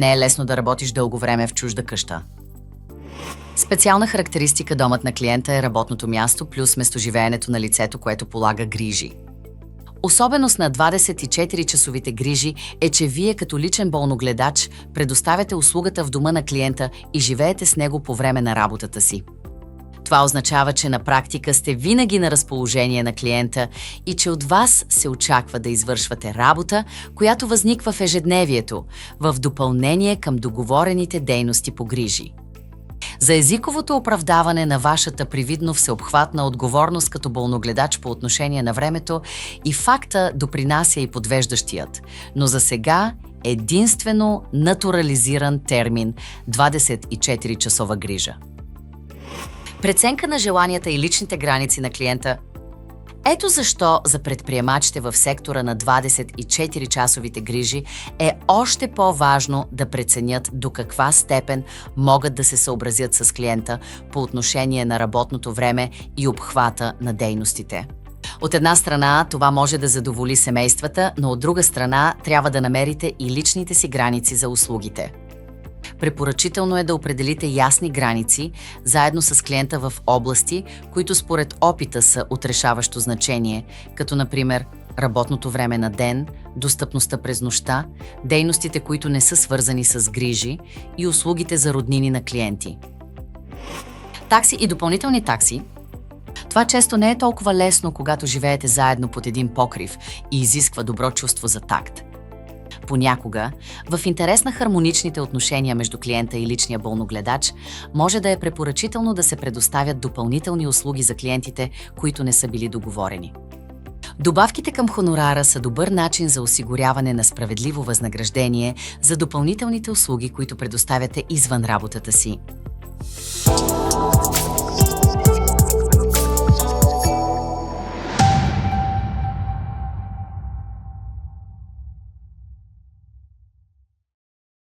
не е лесно да работиш дълго време в чужда къща. Специална характеристика домът на клиента е работното място плюс местоживеенето на лицето, което полага грижи. Особеност на 24-часовите грижи е, че вие като личен болногледач предоставяте услугата в дома на клиента и живеете с него по време на работата си. Това означава, че на практика сте винаги на разположение на клиента и че от вас се очаква да извършвате работа, която възниква в ежедневието, в допълнение към договорените дейности по грижи. За езиковото оправдаване на вашата привидно всеобхватна отговорност като болногледач по отношение на времето и факта допринася и подвеждащият, но за сега единствено натурализиран термин 24-часова грижа. Преценка на желанията и личните граници на клиента. Ето защо за предприемачите в сектора на 24-часовите грижи е още по-важно да преценят до каква степен могат да се съобразят с клиента по отношение на работното време и обхвата на дейностите. От една страна това може да задоволи семействата, но от друга страна трябва да намерите и личните си граници за услугите. Препоръчително е да определите ясни граници заедно с клиента в области, които според опита са от решаващо значение, като например работното време на ден, достъпността през нощта, дейностите, които не са свързани с грижи и услугите за роднини на клиенти. Такси и допълнителни такси. Това често не е толкова лесно, когато живеете заедно под един покрив и изисква добро чувство за такт. Понякога, в интерес на хармоничните отношения между клиента и личния болногледач, може да е препоръчително да се предоставят допълнителни услуги за клиентите, които не са били договорени. Добавките към хонорара са добър начин за осигуряване на справедливо възнаграждение за допълнителните услуги, които предоставяте извън работата си.